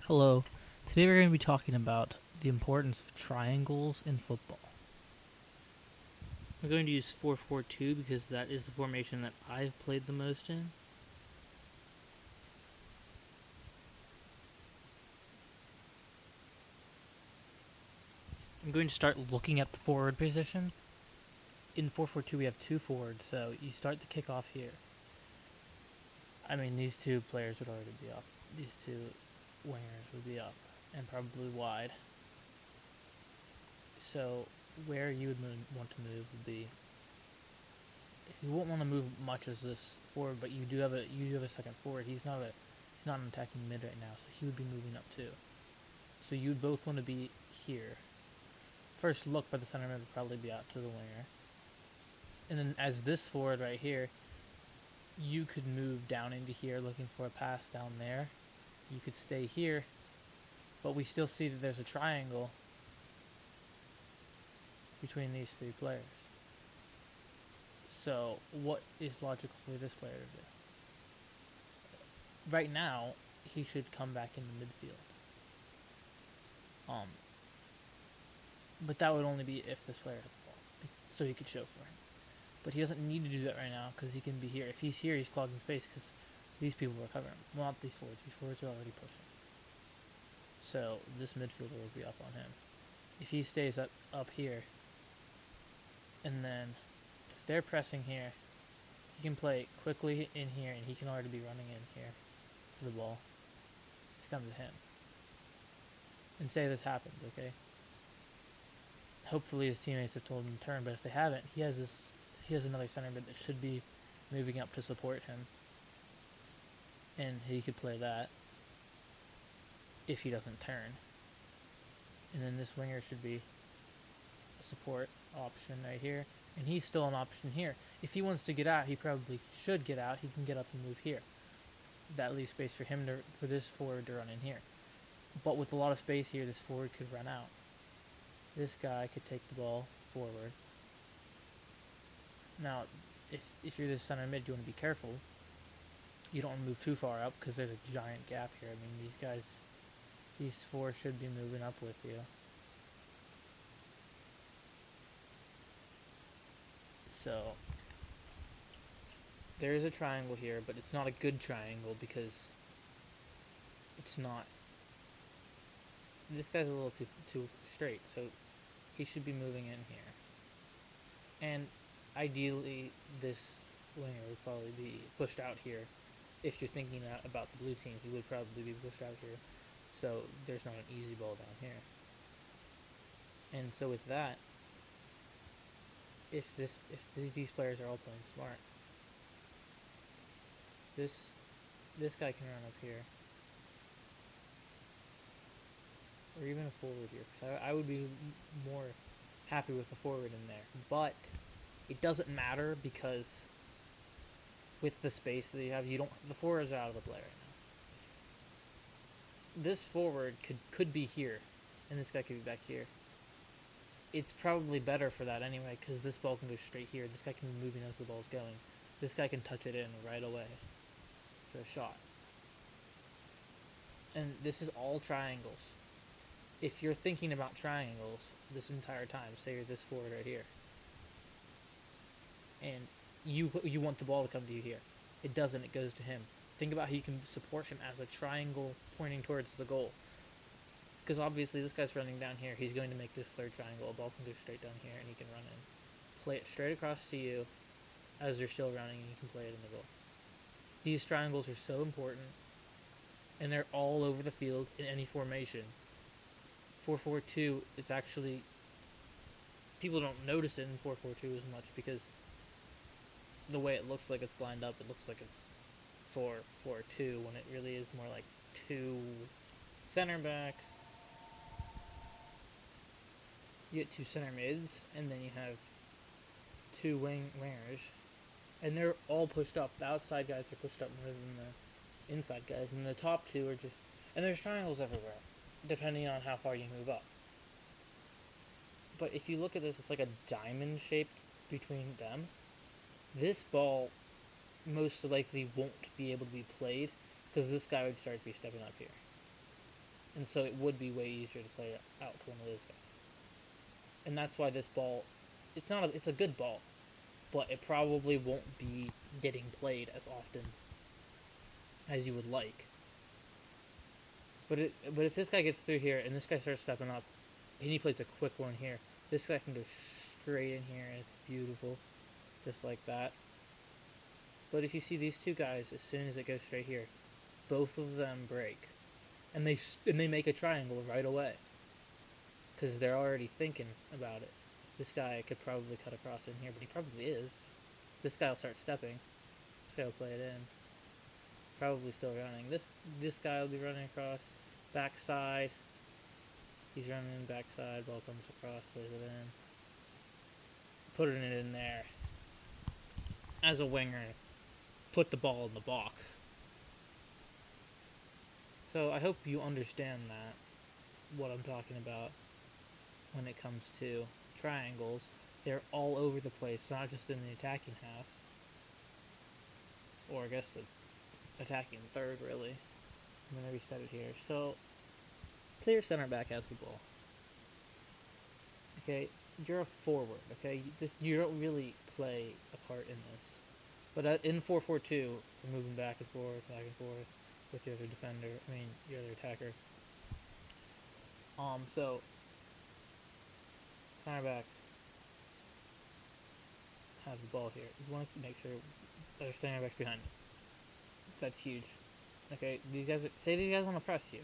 Hello. Today we're going to be talking about the importance of triangles in football. I'm going to use 4-4-2 because that is the formation that I've played the most in. I'm going to start looking at the forward position. In 4-4-2 we have two forwards, so you start the kickoff here. I mean, these two players would already be up. These two wingers would be up and probably wide. So where you would want to move would be, you won't want to move much as this forward, but you do have a second forward. He's not an attacking mid right now, so he would be moving up too. So you'd both want to be here. First look, but the center mid would probably be out to the winger. And then as this forward right here, you could move down into here looking for a pass down there. You could stay here, but we still see that there's a triangle between these three players. So what is logical for this player to do? Right now, he should come back in the midfield. But that would only be if this player had the ball, so he could show for him. But he doesn't need to do that right now because he can be here. If he's here, he's clogging space because these people are covering him. Well, not these forwards. These forwards are already pushing. So this midfielder will be up on him. If he stays up here, and then if they're pressing here, he can play quickly in here, and he can already be running in here for the ball to come to him. And say this happens, okay? Hopefully his teammates have told him to turn, but if they haven't, he has another center mid that should be moving up to support him, and he could play that if he doesn't turn. And then this winger should be a support option right here, and he's still an option here. If he wants to get out, he probably should get out. He can get up and move here. That leaves space for him for this forward to run in here. But with a lot of space here, this forward could run out. This guy could take the ball forward. Now, if you're the center mid, you want to be careful. You don't want to move too far up because there's a giant gap here. I mean, these four should be moving up with you. So, there is a triangle here, but it's not a good triangle because it's not. This guy's a little too straight, so he should be moving in here. And ideally, this winger would probably be pushed out here. If you're thinking about the blue team, he would probably be pushed out here. So there's not an easy ball down here. And so with that, if these players are all playing smart, this guy can run up here, or even a forward here. So I would be more happy with the forward in there, but it doesn't matter because with the space that you have, the forwards are out of the play right now. This forward could be here, and this guy could be back here. It's probably better for that anyway, because this ball can go straight here. This guy can be moving as the ball's going. This guy can touch it in right away for a shot. And this is all triangles. If you're thinking about triangles this entire time, say you're this forward right here, and you want the ball to come to you here. It doesn't, it goes to him. Think about how you can support him as a triangle pointing towards the goal. Because obviously this guy's running down here. He's going to make this third triangle. A ball can go straight down here and he can run in. Play it straight across to you as they're still running and you can play it in the goal. These triangles are so important and they're all over the field in any formation. 4-4-2, it's actually, people don't notice it in 4-4-2 as much because the way it looks like it's lined up, it looks like it's 4-4-2 when it really is more like two center backs. You get two center mids, and then you have two wingers, and they're all pushed up. The outside guys are pushed up more than the inside guys, and the top two are just, and there's triangles everywhere, depending on how far you move up. But if you look at this, it's like a diamond shape between them. This ball most likely won't be able to be played because this guy would start to be stepping up here. And so it would be way easier to play it out to one of those guys. And that's why this ball, it's a good ball, but it probably won't be getting played as often as you would like. But if this guy gets through here and this guy starts stepping up, and he plays a quick one here, this guy can go straight in here and it's beautiful, just like that. But if you see these two guys, as soon as it goes straight here, both of them break, and they make a triangle right away, because they're already thinking about it. This guy could probably cut across in here, but he probably is. This guy will start stepping. This guy will play it in. Probably still running. This guy will be running across, backside. He's running backside. Ball comes across, plays it in. Putting it in there. As a winger, put the ball in the box. So I hope you understand that, what I'm talking about when it comes to triangles. They're all over the place, not just in the attacking half. Or I guess the attacking third, really. I'm going to reset it here. So, clear center back has the ball. Okay, you're a forward, okay? You don't really play a part in this. But in 4-4-2, you're moving back and forth with your other defender, your other attacker. So, center backs have the ball here. You want to make sure there's center backs behind you. That's huge. Okay, these guys want to press you.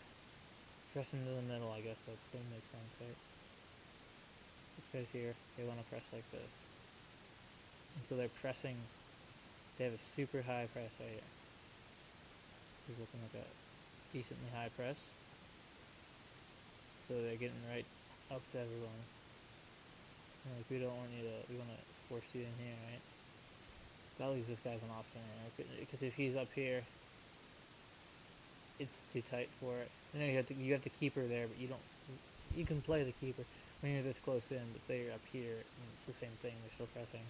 Press into the middle, I guess that makes sense, right? This guy's here. They want to press like this. And so they're pressing. They have a super high press right here. This is looking like a decently high press. So they're getting right up to everyone. And like, we want to force you in here, right? That leaves this guy's an option, right? Because if he's up here, it's too tight for it. You have the keeper there, but you can play the keeper when you're this close in, but say you're up here, and it's the same thing, they're still pressing.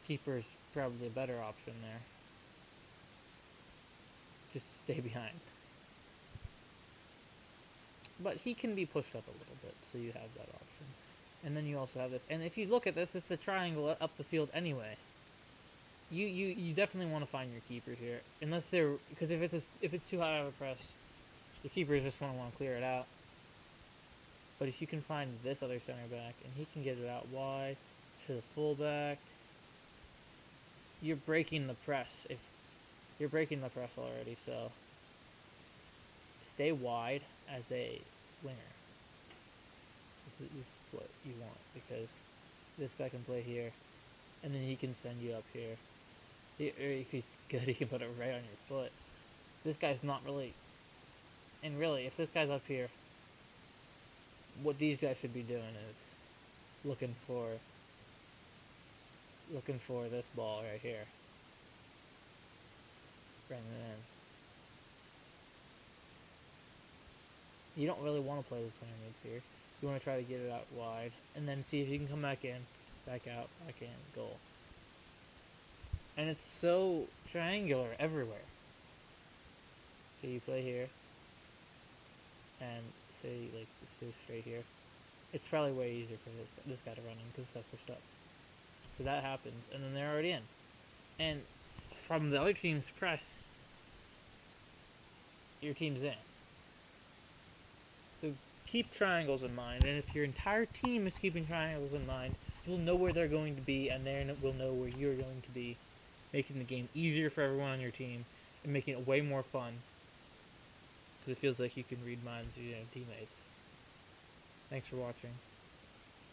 Keeper's probably a better option there. Just stay behind. But he can be pushed up a little bit, so you have that option. And then you also have this. And if you look at this, it's a triangle up the field anyway. You definitely want to find your keeper here, because if it's too high of a press, the keeper is just going to want to clear it out. But if you can find this other center back and he can get it out wide to the fullback, you're breaking the press. If you're breaking the press already, so stay wide as a winger. This is what you want, because this guy can play here, and then he can send you up here. Or if he's good, he can put it right on your foot. This guy's not really... And really, if this guy's up here, what these guys should be doing is looking for this ball right here. Bring it in. You don't really want to play the center mids here. You want to try to get it out wide, and then see if you can come back in, back out, back in, goal. And it's so triangular everywhere. So you play here, and say like this goes straight here. It's probably way easier for this guy to run in because this guy's pushed up. So that happens, and then they're already in. And from the other team's press, your team's in. So keep triangles in mind, and if your entire team is keeping triangles in mind, you'll know where they're going to be, and they will know where you're going to be, making the game easier for everyone on your team, and making it way more fun, because it feels like you can read minds of your teammates. Thanks for watching.